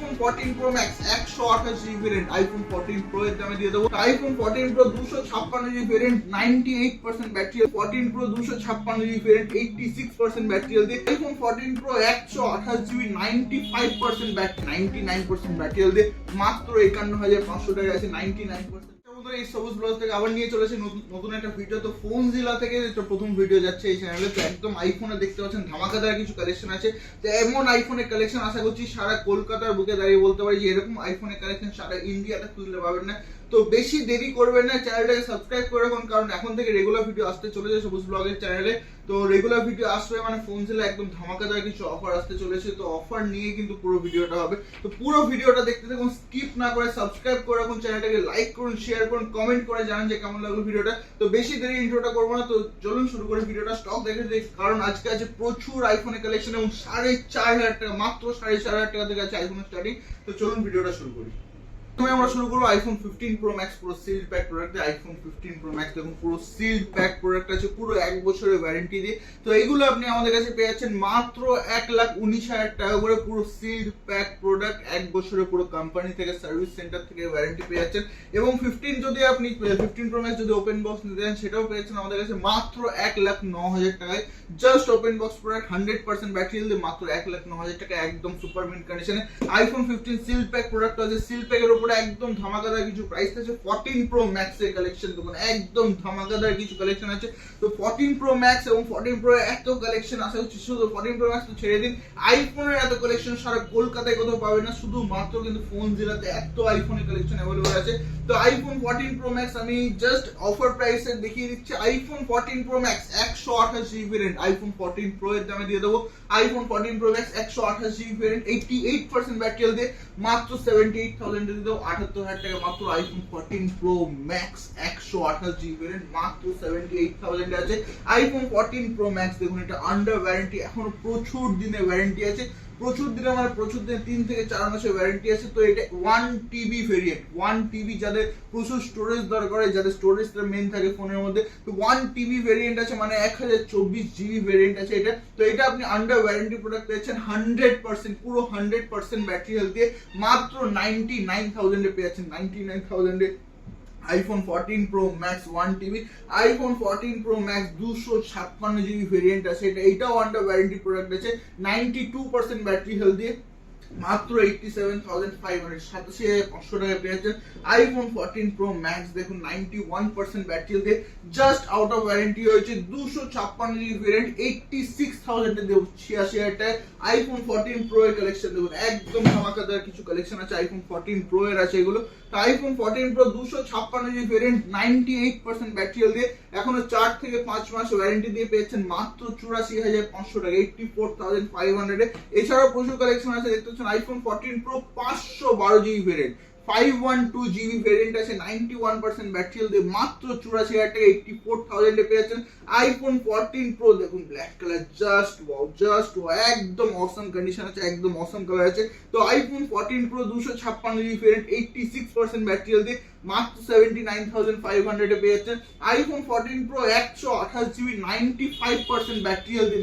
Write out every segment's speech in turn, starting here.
IPhone 14 pro max 128 GB variant iPhone 14 pro এর দামে দিয়ে দেবো। IPhone 14 pro 256 GB variant 98% battery, 14 pro 256 GB variant 86% battery দিয়ে, iPhone 14 pro 128 GB 95% battery 99% battery দিয়ে মাত্র 51500 টাকা আছে 99%। এই সবুজ ব্লগ থেকে আবার নিয়ে চলেছে নতুন একটা ভিডিও। তো ফোন জিলা থেকে প্রথম ভিডিও যাচ্ছে এই চ্যানেলে। তো একদম আইফোনে দেখতে পাচ্ছেন ধামাকাদার কিছু কালেকশন আছে। তো এমন আইফোনের কালেকশন আশা করছি সারা কলকাতার বুকে দাঁড়িয়ে বলতে পারি যে এরকম আইফোনের কালেকশন সারা ইন্ডিয়াতে খুঁজলে পাবেন না। তো বেশি দেরি করবেন না, চ্যানেলটাকে সাবস্ক্রাইব করে রাখুন, কারণ এখন থেকে রেগুলার ভিডিও আসতে চলেছে সবুজ ব্লগের চ্যানেলে। তো রেগুলার ভিডিও আসবে মানে ফোন জেলা একদম ধামাকাদার কিছু অফার আসতে চলেছে। তো অফার নিয়ে কিন্তু পুরো ভিডিওটা হবে। তো পুরো ভিডিওটা দেখতে থাকুন, স্কিপ না করে সাবস্ক্রাইব করে রাখুন, চ্যানেলটাকে লাইক করুন, শেয়ার করুন, কমেন্ট করে জানান যে কেমন লাগলো ভিডিওটা। তো বেশি দেরি ইন্ট্রোটা করবো না, তো চলুন শুরু করে ভিডিওটা। স্টক দেখে দিই, কারণ আজকে আছে প্রচুর আইফোনের কালেকশন এবং 4500 টাকা, মাত্র 4500 টাকা থেকে আছে আইফোনের স্টার্টিং। তো চলুন ভিডিওটা শুরু করি। আমরা শুরু করবো আইফোন 15 প্রো ম্যাক্স পুরো sealed pack product. IPhone 15 pro max দেখুন পুরো সিল্ড প্যাক প্রোডাক্ট আছে, পুরো 1 বছরের ওয়ারেন্টি দিয়ে। তো এইগুলো আপনি আমাদের কাছে পেয়ে যাচ্ছেন মাত্র 1,19,000 টাকা করে, পুরো সিল্ড প্যাক প্রোডাক্ট 1 বছরের পুরো কোম্পানি থেকে সার্ভিস সেন্টার থেকে ওয়ারেন্টি পেয়ে যাচ্ছেন। এবং 15 যদি আপনি 15 প্রো ম্যাক্স যদি ওপেন বক্স নিতে চান সেটাও পেয়ে যাচ্ছেন আমাদের কাছে মাত্র 1,09,000 টাকায়। Just open box product 100% battery দিয়ে মাত্র 1,09,000 টাকা, একদম সুপার মিন্ট কন্ডিশনে আইফোন 15 সিল্ড প্যাক প্রোডাক্ট আছে। সিল্ড প্যাকের উপর একদম ধামাকাদার কিছু প্রাইস আছে। 14 প্রো ম্যাক্স এর কালেকশন দেখুন, একদম ধামাকাদার কিছু কালেকশন আছে। তো 14 প্রো ম্যাক্স এবং 14 প্রো এত কালেকশন আসা হচ্ছে, শুধু 14 প্রো ম্যাক্স তো ছেড়ে দিন, আইফোনের এত কালেকশন সারা কলকাতায় কোথাও পাবেন না, শুধুমাত্র কিন্তু ফোন জেলাতে এত আইফোনের কালেকশন অ্যাভেলেবল আছে। তো আইফোন 14 প্রো ম্যাক্স আমি জাস্ট অফার প্রাইসে দেখিয়ে দিচ্ছি। IPhone 14 pro max 128 GB variant iPhone 14 pro এর দামে দিয়ে দেবো। IPhone 14 pro max 128 GB variant 88% battery দিয়ে মাত্র 78,000 দিয়ে দেবো, 78,000 টাকা মাত্র। IPhone 14 pro max 128 GB variant মাত্র 78,000 আছে। আইফোন 14 প্রো ম্যাক্স দেখুন, এটা আন্ডার ওয়ারেন্টি, এখনো প্রচুর দিনের ওয়ারেন্টি আছে, প্রচুর দিনে মানে প্রচুর দিনে 3 থেকে 4 মাসের ওয়ারেন্টি আছে। তো এটা 1 টিবি ভেরিয়েন্ট, 1 টিবি যাদের প্রচুর স্টোরেজ দরকার হয়, যাদের স্টোরেজটা মেন থাকে ফোনের মধ্যে, তো 1 টিবি ভেরিয়েন্ট আছে, মানে 1024 জিবি ভেরিয়েন্ট আছে এটা। তো এটা আপনি আন্ডার ওয়ারেন্টি প্রোডাক্ট পেয়েছেন 100%, পুরো 100% ব্যাটারি হেলথ দিয়ে মাত্র 99,000 এ পেয়ে যাচ্ছেন, 99,000 এ iPhone 14 pro max 1 TB. IPhone 14 pro max 256 GB variant আছে এটা, এটাও আন্ডার ওয়ারেন্টি প্রোডাক্ট আছে, 92% ব্যাটারি হেলথ দিয়ে মাত্র 87,500, 87,500 টাকা পেয়ে যাচ্ছেন। আইফোন 14 প্রো ম্যাক্স দেখুন 91% ব্যাটারি দিয়ে জাস্ট আউট অফ ওয়ারেন্টি হয়েছে, 256 জিবি ভেরিয়েন্ট 86,000 এ দেবো, 86,000 টাকায় আইফোন 14 প্রো এর কালেকশন দেখুন, একদম ধামাকাদার কিছু কালেকশন আছে আইফোন 14 প্রো এর আছে এগুলো। তো iPhone 14 pro 256 GB variant 98% battery দিয়ে এখনো 4 থেকে 5 মাস ওয়ারেন্টি দিয়ে পেয়েছেন মাত্র 84,500 টাকা, 84,500 এ। এছাড়াও প্রচুর কালেকশন আছে দেখতে পাচ্ছেন। IPhone 14 pro 512 GB variant 512 GB variant আছে, 91% ব্যাটারি দিয়ে মাত্র 84,000 টাকা, 84,000 এ পেয়ে যাচ্ছেন। আইফোন 14 প্রো দেখুন black colour, just wow, just wow, একদম অসম কন্ডিশন আছে, একদম অসম কালার আছে। তো iPhone 14 pro 256 GB variant 86% battery দিয়ে মাত্র 79,500 এ পেয়ে যাচ্ছেন। আইফোন 14 প্রো 128 জিবি 95% ব্যাটারি দিয়ে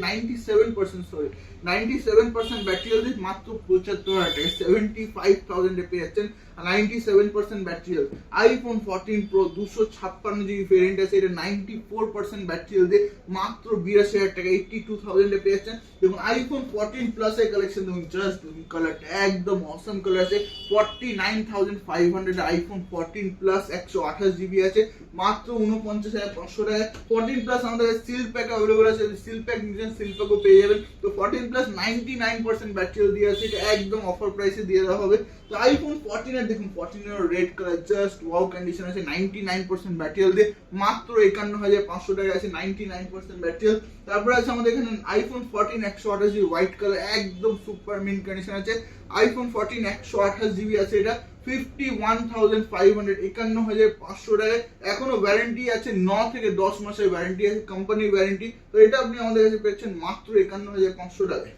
97% ব্যাটারি দিয়ে মাত্র 75,000 টাকা, 75,000 এ পেয়ে যাচ্ছেন, 97% battery health. IPhone 14 pro 256 GB variant আছে, এটা 94% ব্যাটারি হেলথ দিয়ে মাত্র 82,000 টাকা, 82,000 এ পেয়ে যাচ্ছেন। দেখুন আইফোন 14 প্লাস এর কালেকশন দেখুন, জাস্ট কালারটা একদম অসম কালার আছে, 49,500 আইফোন 14 প্লাস 128 জিবি আছে মাত্র 49,500 টাকা। 14 প্লাস আমাদের সিল্ড প্যাক अवेलेबल আছে, সিল্ড প্যাক নিছেন সিল্ড প্যাকও পেয়ে যাবেন। তো 14 প্লাস 99% ব্যাটারি দিয়ে আছে, এটা একদম অফার প্রাইসে দিয়ে দেওয়া হবে। তো আইফোন 14 এর দেখুন, 14 এর red colour just wow condition আছে, 99% ব্যাটারি দিয়ে মাত্র 51,500 টাকা আছে, 99% ব্যাটারি। তারপরে আছে আমাদের এখানে আইফোন 14 128 জিবি হোয়াইট কালার, একদম সুপার মিন কন্ডিশন আছে। আইফোন 14 128 জিবি আছে, এটা 51,500, 51,500 টাকায়। এখনো ওয়ারেন্টি আছে 9 থেকে 10 মাসের ওয়ারেন্টি আছে, কোম্পানির ওয়ারেন্টি। তো এটা আপনি আমাদের কাছে পেয়েছেন মাত্র 51,500 টাকায়।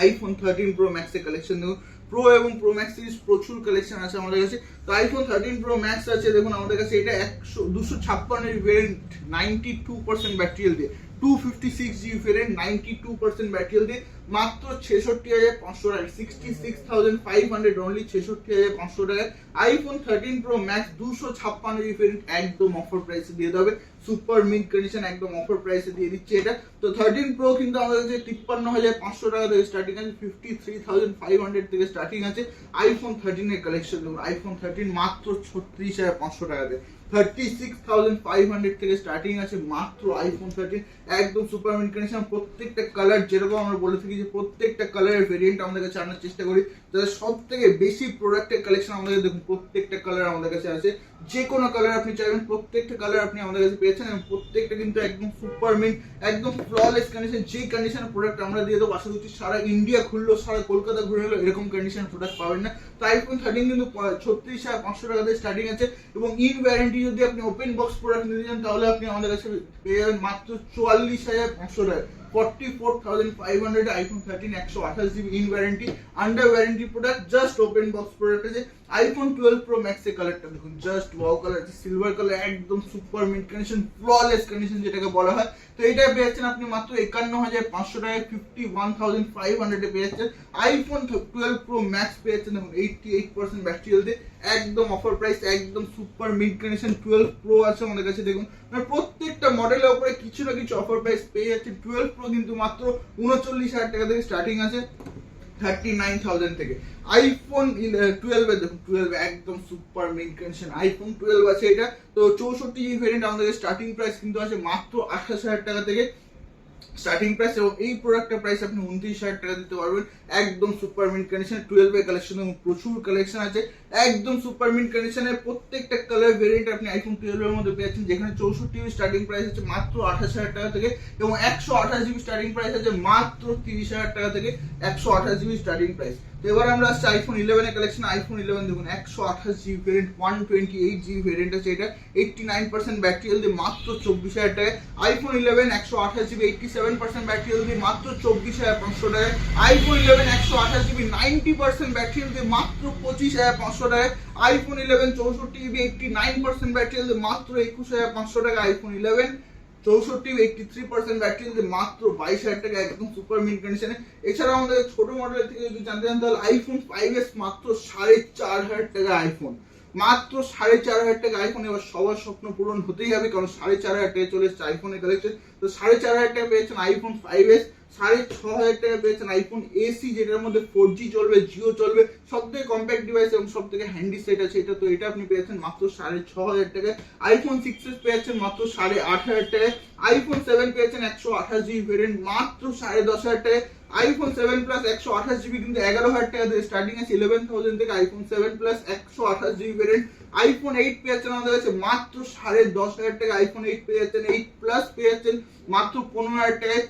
আইফোন 13 প্রো ম্যাক্স এর কালেকশন দেখুন, প্রো এবং প্রো ম্যাক্স সিরিজ প্রচুর কালেকশন আছে আমাদের কাছে। তো আইফোন 13 প্রো ম্যাক্স আছে দেখুন আমাদের কাছে, এটা 256 ভেরিয়েন্ট 92% ব্যাটারি দিয়ে 256GB ভেরিয়েন্ট 92% ব্যাটারি হেলথ দিয়ে মাত্র 66,500 টাকা, 66,500 অনলি 66,500 টাকায় iPhone 13 pro max 256GB variant একদম অফার প্রাইসে দিয়ে দেবে, সুপার মিড কন্ডিশন একদম অফার প্রাইসে দিয়ে দিচ্ছে এটা। তো 13 প্রো কিন্তু আমাদের কাছে 53,500 টাকা থেকে স্টার্টিং আছে, 53,500 থেকে স্টার্টিং আছে আইফোন 13 এর কালেকশন। দেখুন আইফোন 13 মাত্র 36,500 টাকাতে, 36,500 থেকে স্টার্টিং আছে মাত্র আইফোন 13 একদম সুপার মিড কন্ডিশন। প্রত্যেকটা কালার যেরকম আমরা বলে থাকি যে প্রত্যেকটা কালারের ভেরিয়েন্ট আমাদের কাছে আনার চেষ্টা করি, যাতে সব থেকে বেশি প্রোডাক্টের কালেকশন আমাদের দেখুন প্রত্যেকটা কালার আমাদের কাছে আছে, যে কোনো কালার আপনি চাইবেন প্রত্যেকটা কালার আপনি আমাদের কাছে পেয়েছেন এবং প্রত্যেকটা কিন্তু একদম সুপার মিড একদম ফ্ললেস কন্ডিশন। যে কন্ডিশনের প্রোডাক্ট আমরা দিয়ে দেবো আশা করছি সারা ইন্ডিয়া ঘুরলো সারা কলকাতা ঘুরে এলো এরকম কন্ডিশনের প্রোডাক্ট পাবেন না। তো আইফোন 13 কিন্তু 36,500 টাকা দিয়ে স্টার্টিং আছে এবং ইন ওয়ারেন্টি যদি আপনি ওপেন বক্স প্রোডাক্ট নিতে চান তাহলে আপনি আমাদের কাছে পেয়ে যাবেন মাত্র 44,500 টাকা, 44,500 iPhone 13 128GB in warranty. Under warranty product just open box product আছে। আইফোন 12 প্রো ম্যাক্স এর কালারটা দেখুন, জাস্ট ওয়াও কালার আছে, সিলভার কালার একদম super mid condition flawless condition যেটাকে বলা হয়। তো এটা পেয়ে যাচ্ছেন আপনি মাত্র 51,500 টাকায়, 51,500 এ পেয়ে যাচ্ছেন। আইফোন 12 প্রো ম্যাক্স পেয়ে যাচ্ছেন দেখুন 88% ব্যাটারি হেলথে একদম অফার প্রাইস, একদম সুপার মিড কন্ডিশন 12 প্রো আছে আমাদের কাছে। দেখুন মানে প্রত্যেকটা মডেলের উপরে কিছু না কিছু অফার প্রাইস পেয়ে যাচ্ছে। 12 প্রো কিন্তু মাত্র 39,000 টাকা থেকে স্টার্টিং আছে, 39,000 থেকে। আইফোন 12 এর দেখুন 12 একদম সুপার মিড কন্ডিশন আইফোন 12 আছে এটা। তো 64GB ভেরিয়েন্ট আমাদের স্টার্টিং প্রাইস কিন্তু আছে মাত্র 28,000 টাকা থেকে স্টার্টিং প্রাইস, এবং এই প্রোডাক্টের প্রাইস আপনি 29,000 টাকা দিতে পারবেন একদম সুপার মিড কন্ডিশন। 12 এর কালেকশন এবং প্রচুর কালেকশন আছে একদম সুপার মিড কন্ডিশনের প্রত্যেকটা কালার ভেরিয়েন্ট আপনি আইফোন 12 এর মধ্যে পেয়েছেন, যেখানে 64GB স্টার্টিং প্রাইস আছে মাত্র 28,000 টাকা থেকে এবং 128GB স্টার্টিং প্রাইস আছে মাত্র 30,000 টাকা থেকে, 128GB স্টার্টিং প্রাইস। তো এবার আমরা আসছি আইফোন 11 এর কালেকশন। আইফোন 11 দেখুন 128GB ভেরিয়েন্ট 128GB ভেরিয়েন্ট আছে এটা, 89% ব্যাটারি হেলথ মাত্র 24,000 টাকায়। আইফোন 11 128GB 87% ব্যাটারি হেলথ মাত্র 24,500 টাকায়। আইফোন 11 128GB 90% ব্যাটারি হেলথ মাত্র 25,500 টাকায়। আইফোন 11 64GB 89% ব্যাটারি হেলথ মাত্র 21,500 টাকা। আইফোন 11 64GB 83% ব্যাটারি হেলথ মাত্র 22,000 টাকা একদম সুপার মিড কন্ডিশনে। এছাড়া আমাদের ছোট মডেলের থেকে যদি জানতে চান তাহলে আইফোন 5s মাত্র 4,500 টাকা আইফোন, মাত্র 4,500 টাকা আইফোন। এবার সবার স্বপ্ন পূরণ হতেই হবে কারণ 4,500 টাকা চলে এসেছে আইফোনের কালেকশন। তো 4,500 টাকা পেয়েছেন আইফোন 5s, 6,500 টাকা পেয়েছেন আইফোন এসি যেটার মধ্যে 4G চলবে, জিও চলবে, সব থেকে কম্প্যাক্ট ডিভাইস এবং সব থেকে হ্যান্ডি সেট আছে এটা। তো এটা আপনি পেয়েছেন মাত্র 6,500 টাকায়। আইফোন 6s পেয়েছেন মাত্র 8,500 টাকায়। আইফোন 7 পেয়েছেন 128GB ভেরিয়েন্ট মাত্র 10,500 টাকায়। আইফোন 7 প্লাস 128GB কিন্তু 11,000 টাকা দিয়ে স্টার্টিং আছে, 11,000 থেকে iPhone 7 plus 128GB variant. IPhone 8 পেয়ে যাচ্ছেন আমাদের কাছে মাত্র 10,500 টাকা। আইফোন 8 পেয়ে যাচ্ছেন, 8 প্লাস পেয়ে যাচ্ছেন মাত্র 15,000 টাকায়,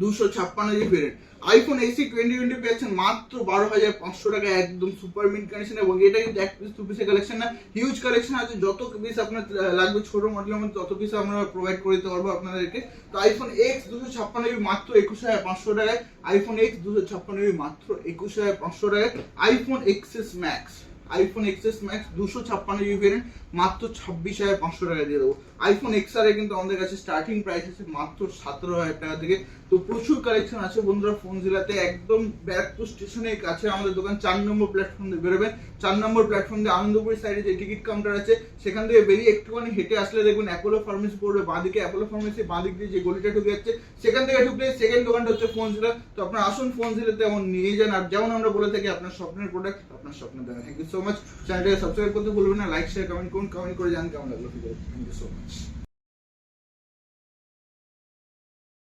256GB ভেরিয়েন্ট। আইফোন এসি 2020 পেয়েছেন মাত্র 12,500 টাকা একদম সুপার মিড কন্ডিশন, এবং এটা কিন্তু এক পিস দু পিসের কালেকশন না, হিউজ কালেকশন আছে। যত পিস আপনার লাগবে ছোট মডেলের মধ্যে তত পিস আমরা প্রোভাইড করে দিতে পারবো আপনাদেরকে। তো আইফোন এক্স 256GB মাত্র 21,500 টাকায়। আইফোন এক্স 256GB মাত্র 21,500 টাকায়। IPhone XS max, iPhone XS max 256GB variant মাত্র 26,500 টাকা দিয়ে দেবো। আইফোন এক্সআর এ কিন্তু আমাদের কাছে স্টার্টিং প্রাইস আছে মাত্র 17,000 টাকা থেকে। তো প্রচুর কালেকশন আছে বন্ধুরা ফোন জেলাতে, একদম ব্যারাকপুর স্টেশনের কাছে আমাদের দোকান। 4 নম্বর প্ল্যাটফর্ম দিয়ে বেরোবেন, 4 নম্বর প্ল্যাটফর্ম দিয়ে আনন্দপুর সাইডে যে টিকিট কাউন্টার আছে সেখান থেকে বেরিয়ে একটুখানি হেঁটে আসলে দেখবেন অ্যাপোলো ফার্মেসি পড়বে বাঁদিকে। অ্যাপোলো ফার্মেসি বাঁদিক দিয়ে যে গলিটা ঢুকে যাচ্ছে সেখান থেকে ঢুকলে সেকেন্ড দোকানটা হচ্ছে ফোন জেলা। তো আপনারা আসুন ফোন জেলাতে এমন নিয়ে যান, আর যেমন আমরা বলে থাকি আপনার স্বপ্নের প্রোডাক্ট আপনার স্বপ্নের দেখা। Thank you so much. চ্যানেলটাকে সাবস্ক্রাইব করতে ভুলবেন না, লাইক শেয়ার কমেন্ট করুন, কমেন্ট করে জান কেমন লাগলো। Thank you so much.